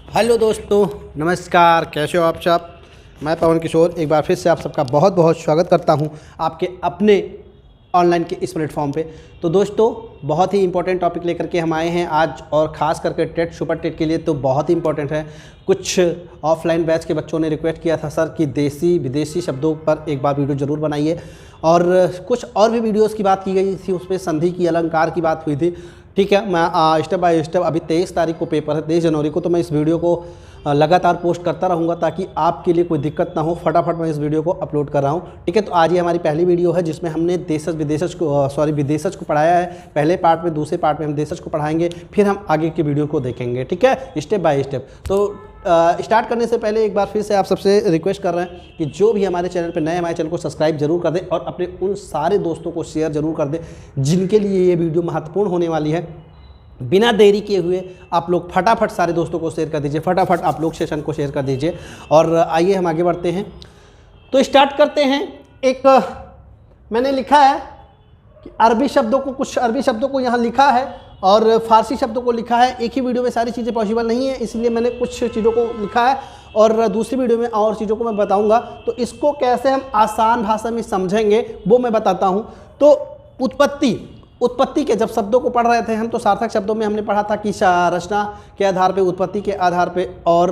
Hello दोस्तों, नमस्कार। कैसे हो आप सब? मैं पवन किशोर एक बार फिर से आप सबका बहुत बहुत स्वागत करता हूं आपके अपने ऑनलाइन के इस प्लेटफॉर्म पे। तो दोस्तों, बहुत ही इंपॉर्टेंट टॉपिक लेकर के हम आए हैं आज, और ख़ास करके टेट सुपर टेट के लिए तो बहुत ही इंपॉर्टेंट है। कुछ ऑफलाइन बैच के बच्चों ने रिक्वेस्ट किया था सर कि देसी विदेशी शब्दों पर एक बार वीडियो ज़रूर बनाइए, और कुछ और भी वीडियोज़ की बात की गई थी, उस पर संधि की अलंकार की बात हुई थी। ठीक है, मैं स्टेप बाय स्टेप, अभी 23 तारीख को पेपर है, 23 जनवरी को, तो मैं इस वीडियो को लगातार पोस्ट करता रहूँगा ताकि आपके लिए कोई दिक्कत ना हो। फटाफट मैं इस वीडियो को अपलोड कर रहा हूँ। ठीक है, तो आज ये हमारी पहली वीडियो है जिसमें हमने विदेशज को पढ़ाया है। पहले पार्ट में, दूसरे पार्ट में हम देशज को पढ़ाएंगे, फिर हम आगे की वीडियो को देखेंगे। ठीक है, स्टेप बाय स्टेप। तो स्टार्ट करने से पहले एक बार फिर से आप सबसे रिक्वेस्ट कर रहे हैं कि जो भी हमारे चैनल पर नए, हमारे चैनल को सब्सक्राइब जरूर कर दें और अपने उन सारे दोस्तों को शेयर जरूर कर दें जिनके लिए ये वीडियो महत्वपूर्ण होने वाली है। बिना देरी किए हुए आप लोग फटाफट सारे दोस्तों को शेयर कर दीजिए, फटाफट आप लोग सेशन को शेयर कर दीजिए। और आइए हम आगे बढ़ते हैं। तो स्टार्ट करते हैं। एक मैंने लिखा है कि अरबी शब्दों को, कुछ अरबी शब्दों को यहाँ लिखा है और फारसी शब्दों को लिखा है। एक ही वीडियो में सारी चीज़ें पॉसिबल नहीं है, इसलिए मैंने कुछ चीज़ों को लिखा है और दूसरी वीडियो में और चीज़ों को मैं बताऊँगा। तो इसको कैसे हम आसान भाषा में समझेंगे वो मैं बताता हूँ। तो उत्पत्ति के जब शब्दों को पढ़ रहे थे हम, तो सार्थक शब्दों में हमने पढ़ा था कि रचना के आधार पे, उत्पत्ति के आधार पे और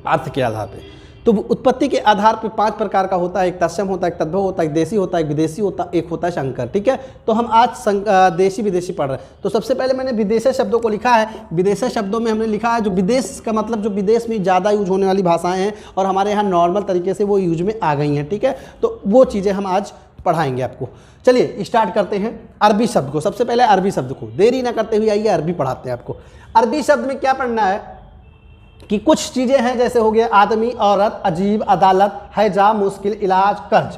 अर्थ के आधार पे। तो उत्पत्ति के आधार पे 5 प्रकार का होता है। एक तत्सम होता है, एक तद्भव होता है, एक देशी होता है, एक विदेशी होता है, एक होता है संकर। ठीक है, तो हम आज देशी विदेशी पढ़ रहे हैं। तो सबसे पहले मैंने विदेशी शब्दों को लिखा है। विदेशी शब्दों में हमने लिखा है जो विदेश का मतलब, जो विदेश में ज़्यादा यूज होने वाली भाषाएँ हैं और हमारे यहाँ नॉर्मल तरीके से वो यूज में आ गई हैं। ठीक है, तो वो चीज़ें हम आज पढ़ाएंगे आपको। चलिए स्टार्ट करते हैं अरबी शब्द को। सबसे पहले अरबी शब्द को, देरी ना करते हुए आइए अरबी पढ़ाते हैं आपको। अरबी शब्द में क्या पढ़ना है कि कुछ चीज़ें हैं, जैसे हो गया आदमी, औरत, अजीब, अदालत, हैजा, मुश्किल, इलाज, कर्ज,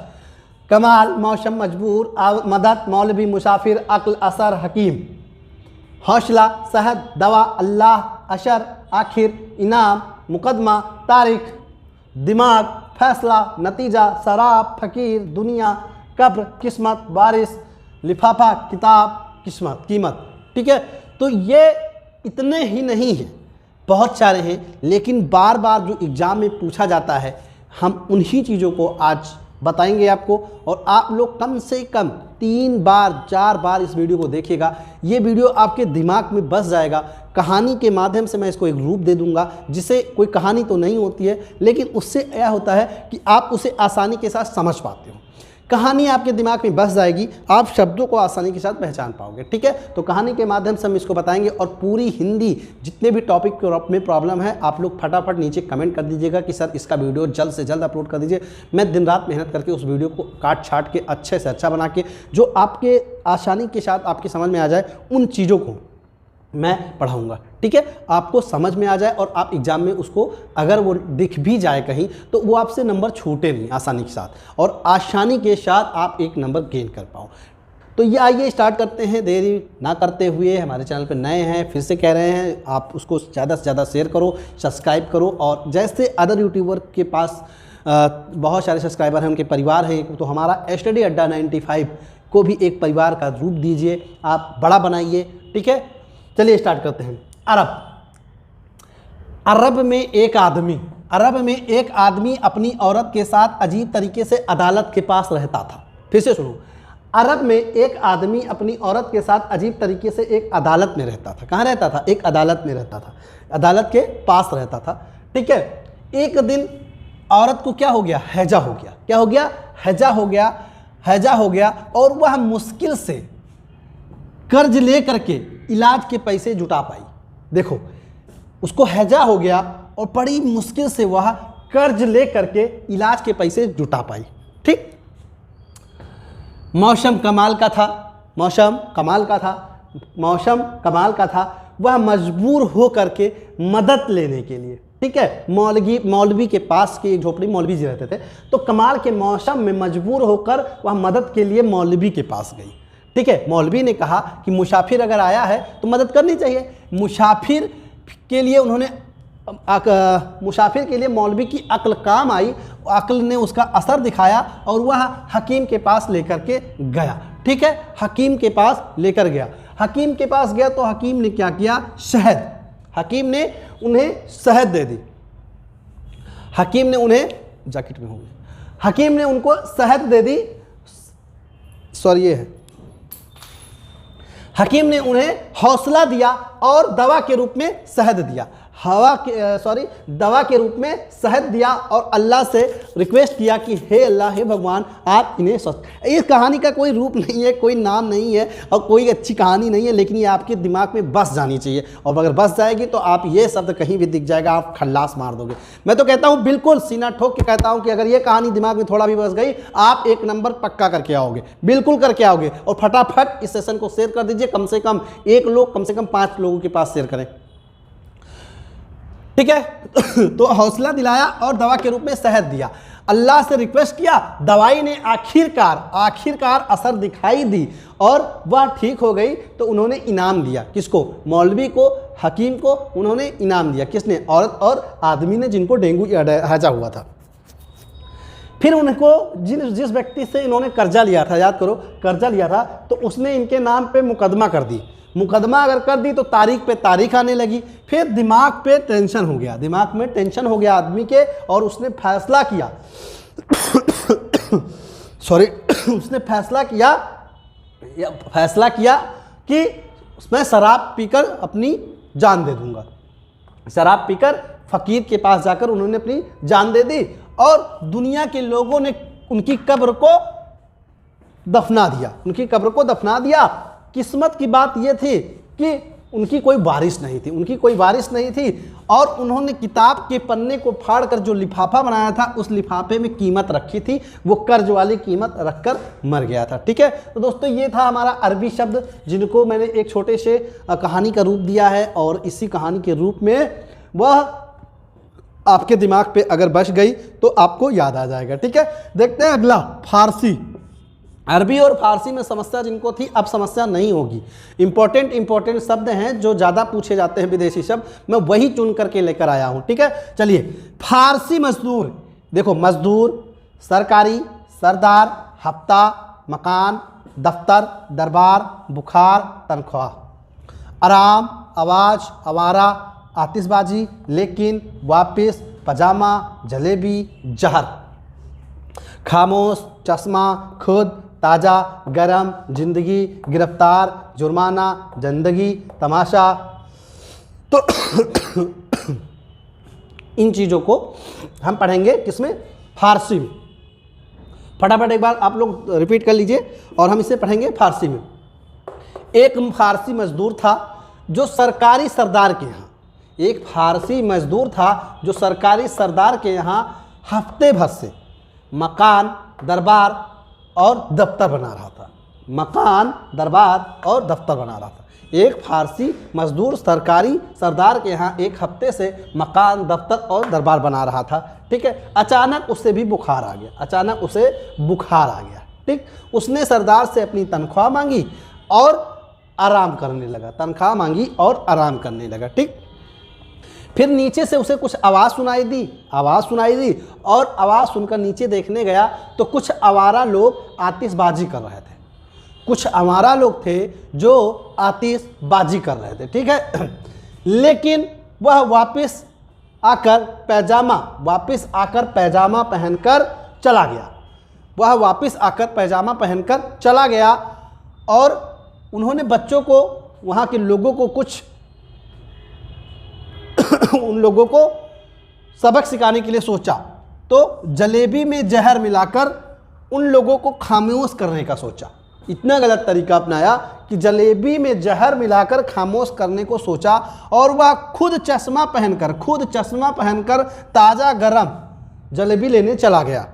कमाल, मौसम, मजबूर, मदद, मौलवी, मुसाफिर, अक्ल, असर, हकीम, हौसला, शहद, दवा, अल्लाह, अशर, आखिर, इनाम, मुकदमा, तारीख, दिमाग, फैसला, नतीजा, शराब, फकीर, दुनिया, कब्र, किस्मत, बारिश, लिफाफा, किताब, किस्मत, कीमत। ठीक है, तो ये इतने ही नहीं हैं, बहुत सारे हैं, लेकिन बार बार जो एग्ज़ाम में पूछा जाता है हम उन्हीं चीज़ों को आज बताएंगे आपको। और आप लोग कम से कम 3 बार 4 बार इस वीडियो को देखिएगा। ये वीडियो आपके दिमाग में बस जाएगा। कहानी के माध्यम से मैं इसको एक रूप दे दूंगा, जिसे कोई कहानी तो नहीं होती है, लेकिन उससे यह होता है कि आप उसे आसानी के साथ समझ पाते हो। कहानी आपके दिमाग में बस जाएगी, आप शब्दों को आसानी के साथ पहचान पाओगे। ठीक है, तो कहानी के माध्यम से हम इसको बताएंगे। और पूरी हिंदी जितने भी टॉपिक में प्रॉब्लम है, आप लोग फटाफट नीचे कमेंट कर दीजिएगा कि सर इसका वीडियो जल्द से जल्द अपलोड कर दीजिए। मैं दिन रात मेहनत करके उस वीडियो को काट छाट के अच्छे से अच्छा बना के, जो आपके आसानी के साथ आपकी समझ में आ जाए, उन चीज़ों को मैं पढ़ाऊंगा। ठीक है, आपको समझ में आ जाए और आप एग्जाम में उसको, अगर वो दिख भी जाए कहीं, तो वो आपसे नंबर छूटे नहीं आसानी के साथ, और आसानी के साथ आप एक नंबर गेन कर पाओ। तो ये आइए स्टार्ट करते हैं, देरी ना करते हुए। हमारे चैनल पे नए हैं, फिर से कह रहे हैं, आप उसको ज़्यादा से ज़्यादा शेयर करो, सब्सक्राइब करो। और जैसे अदर यूट्यूबर के पास बहुत सारे सब्सक्राइबर हैं, उनके परिवार हैं, तो हमारा स्टडी अड्डा 95 को भी एक परिवार का रूप दीजिए, आप बड़ा बनाइए। ठीक है, चलिए स्टार्ट करते हैं। अरब में एक आदमी अपनी औरत के साथ अजीब तरीके से अदालत के पास रहता था। फिर से सुनो, अरब में एक आदमी अपनी औरत के साथ अजीब तरीके से एक अदालत में रहता था। कहाँ रहता था? एक अदालत में रहता था, अदालत के पास रहता था। ठीक है, एक दिन औरत को क्या हो गया? हैजा हो गया। क्या हो गया? हैजा हो गया और वह मुश्किल से कर्ज ले करके इलाज के पैसे जुटा पाई। देखो, उसको हैजा हो गया और बड़ी मुश्किल से वह कर्ज ले करके इलाज के पैसे जुटा पाई। ठीक, मौसम कमाल का था। वह मजबूर हो करके मदद लेने के लिए, ठीक है, मौलवी के पास की एक झोपड़ी, मौलवी जी रहते थे, तो कमाल के मौसम में मजबूर होकर वह मदद के लिए मौलवी के पास गई। ठीक है, मौलवी ने कहा कि मुसाफिर अगर आया है तो मदद करनी चाहिए। मुसाफिर के लिए मौलवी की अक्ल काम आई, अक्ल ने उसका असर दिखाया और वह हकीम के पास लेकर के गया। ठीक है, हकीम के पास लेकर गया। हकीम के पास गया तो हकीम ने क्या किया? शहद, हकीम ने उन्हें शहद दे दी। हकीम ने उन्हें जैकेट में होंगे, हकीम ने उनको शहद दे दी, सॉरी ये है, हकीम ने उन्हें हौसला दिया और दवा के रूप में शहद दिया, दवा के रूप में शहद दिया और अल्लाह से रिक्वेस्ट किया कि हे अल्लाह, हे भगवान, आप इन्हें स्वस्थ। इस कहानी का कोई रूप नहीं है, कोई नाम नहीं है और कोई अच्छी कहानी नहीं है, लेकिन ये आपके दिमाग में बस जानी चाहिए। और अगर बस जाएगी तो आप ये शब्द कहीं भी दिख जाएगा, आप खल्लास मार दोगे। मैं तो कहता हूँ, बिल्कुल सीना ठोक के कहता हूँ कि अगर ये कहानी दिमाग में थोड़ा भी बस गई, आप 1 नंबर पक्का करके आओगे, बिल्कुल करके आओगे। और फटाफट इस सेशन को शेयर कर दीजिए, कम से कम 1 लोग, कम से कम 5 लोगों के पास शेयर करें, ठीक है। तो हौसला दिलाया और दवा के रूप में शहद दिया, अल्लाह से रिक्वेस्ट किया, दवाई ने आखिरकार असर दिखाई दी और वह ठीक हो गई। तो उन्होंने इनाम दिया, किसको? मौलवी को, हकीम को उन्होंने इनाम दिया। किसने? औरत और आदमी ने, जिनको डेंगू हैजा हुआ था। फिर उनको जिस व्यक्ति से इन्होंने कर्जा लिया था, याद करो, कर्जा लिया था, तो उसने इनके नाम पे मुकदमा कर दी। मुकदमा अगर कर दी तो तारीख पे तारीख आने लगी। फिर दिमाग पे टेंशन हो गया, दिमाग में टेंशन हो गया आदमी के, और उसने फैसला किया उसने फैसला किया कि मैं शराब पीकर अपनी जान दे दूंगा। शराब पीकर फकीर के पास जाकर उन्होंने अपनी जान दे दी और दुनिया के लोगों ने उनकी कब्र को दफना दिया। किस्मत की बात यह थी कि उनकी कोई बारिश नहीं थी और उन्होंने किताब के पन्ने को फाड़कर जो लिफाफा बनाया था, उस लिफाफे में कीमत रखी थी, वो कर्ज वाली कीमत रखकर मर गया था। ठीक है, तो दोस्तों ये था हमारा अरबी शब्द, जिनको मैंने एक छोटे से कहानी का रूप दिया है और इसी कहानी के रूप में वह आपके दिमाग पे अगर बच गई तो आपको याद आ जाएगा। ठीक है, देखते हैं अगला, फारसी। अरबी और फारसी में समस्या जिनको थी, अब समस्या नहीं होगी। इंपॉर्टेंट शब्द हैं जो ज़्यादा पूछे जाते हैं, विदेशी शब्द, मैं वही चुन करके लेकर आया हूँ। ठीक है, चलिए, फारसी मजदूर। देखो, मजदूर, सरकारी, सरदार, हफ्ता, मकान, दफ्तर, दरबार, बुखार, तनख्वाह, आराम, आवाज़, आवारा, आतिशबाजी, लेकिन, वापिस, पजामा, जलेबी, जहर, खामोश, चश्मा, खुद, ताज़ा, गरम, जिंदगी, गिरफ्तार, जुर्माना, जिंदगी, तमाशा। तो इन चीज़ों को हम पढ़ेंगे किसमें? फारसी में। फटाफट एक बार आप लोग रिपीट कर लीजिए और हम इसे पढ़ेंगे फारसी में। एक फारसी मजदूर था जो सरकारी सरदार के यहाँ, एक फारसी मजदूर था जो सरकारी सरदार के यहाँ हफ्ते भर से मकान, दरबार और दफ्तर बना रहा था। मकान, दरबार और दफ्तर बना रहा था। एक फारसी मजदूर सरकारी सरदार के यहाँ एक हफ्ते से मकान, दफ्तर और दरबार बना रहा था। ठीक है, अचानक उससे भी बुखार आ गया। ठीक, उसने सरदार से अपनी तनख्वाह मांगी और आराम करने लगा। ठीक, फिर नीचे से उसे कुछ आवाज़ सुनाई दी और आवाज़ सुनकर नीचे देखने गया तो कुछ आवारा लोग आतिशबाजी कर रहे थे। कुछ आवारा लोग थे जो आतिशबाजी कर रहे थे। ठीक है, लेकिन वह वापस आकर पैजामा पहनकर चला गया और उन्होंने बच्चों को, वहाँ के लोगों को कुछ उन लोगों को सबक सिखाने के लिए सोचा, तो जलेबी में जहर मिलाकर उन लोगों को खामोश करने का सोचा। इतना गलत तरीका अपनाया कि जलेबी में जहर मिलाकर खामोश करने को सोचा और वह खुद चश्मा पहनकर ताज़ा गरम जलेबी लेने चला गया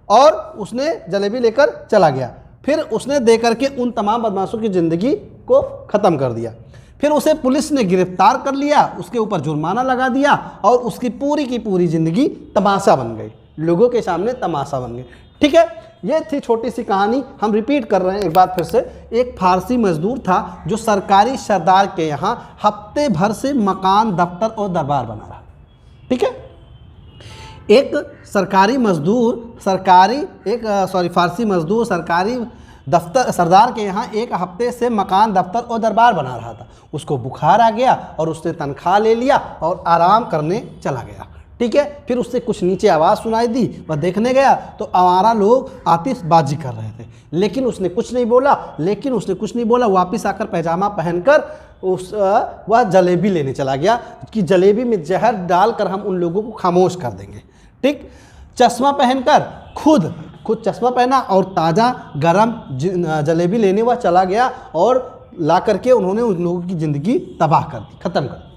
और उसने जलेबी लेकर चला गया। फिर उसने दे करके उन तमाम बदमाशों की ज़िंदगी को ख़त्म कर दिया। फिर उसे पुलिस ने गिरफ्तार कर लिया, उसके ऊपर जुर्माना लगा दिया और उसकी पूरी की पूरी ज़िंदगी तमाशा बन गई, लोगों के सामने तमाशा बन गई। ठीक है, ये थी छोटी सी कहानी, हम रिपीट कर रहे हैं एक बार फिर से। एक फारसी मजदूर था जो सरकारी सरदार के यहाँ हफ्ते भर से मकान, दफ्तर और दरबार बना रहा। ठीक है, एक फारसी मजदूर सरकारी दफ्तर सरदार के यहाँ एक हफ्ते से मकान, दफ्तर और दरबार बना रहा था। उसको बुखार आ गया और उसने तनख्वाह ले लिया और आराम करने चला गया। ठीक है, फिर उससे कुछ नीचे आवाज़ सुनाई दी, वह देखने गया तो आवारा लोग आतिशबाजी कर रहे थे, लेकिन उसने कुछ नहीं बोला। वापस आकर पैजामा पहनकर वह जलेबी लेने चला गया कि जलेबी में जहर डालकर हम उन लोगों को खामोश कर देंगे। ठीक, चश्मा पहनकर खुद चश्मा पहना और ताज़ा गरम जलेबी लेने वह चला गया और ला करके उन्होंने उन लोगों की ज़िंदगी तबाह कर दी, ख़त्म कर दी।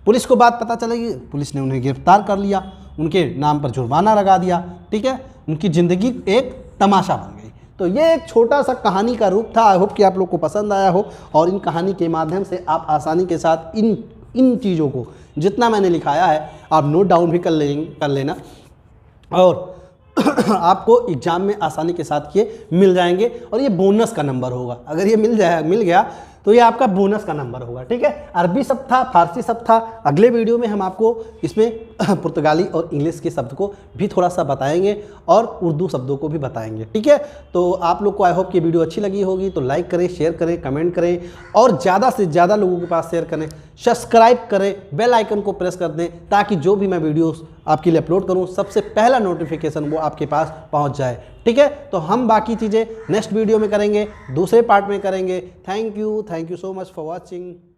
पुलिस को बात पता चलेगी, पुलिस ने उन्हें गिरफ्तार कर लिया, उनके नाम पर जुर्माना लगा दिया। ठीक है, उनकी ज़िंदगी एक तमाशा बन गई। तो ये एक छोटा सा कहानी का रूप था। आई होप कि आप लोग को पसंद आया हो और इन कहानी के माध्यम से आप आसानी के साथ इन चीज़ों को जितना मैंने लिखाया है आप नोट डाउन भी कर लेना और आपको एग्ज़ाम में आसानी के साथ ये मिल जाएंगे। और ये बोनस का नंबर होगा, अगर ये मिल गया तो ये आपका बोनस का नंबर होगा। ठीक है, अरबी शब्द था, फारसी शब्द था। अगले वीडियो में हम आपको इसमें पुर्तगाली और इंग्लिश के शब्द को भी थोड़ा सा बताएंगे और उर्दू शब्दों को भी बताएंगे। ठीक है, तो आप लोग को आई होप कि वीडियो अच्छी लगी होगी, तो लाइक करें, शेयर करें, कमेंट करें और ज़्यादा से ज़्यादा लोगों के पास शेयर करें। सब्सक्राइब करें, बेल आइकन को प्रेस कर दें ताकि जो भी मैं वीडियोस आपके लिए अपलोड करूं सबसे पहला नोटिफिकेशन वो आपके पास पहुंच जाए। ठीक है, तो हम बाकी चीज़ें नेक्स्ट वीडियो में करेंगे, दूसरे पार्ट में करेंगे। Thank you so much for watching.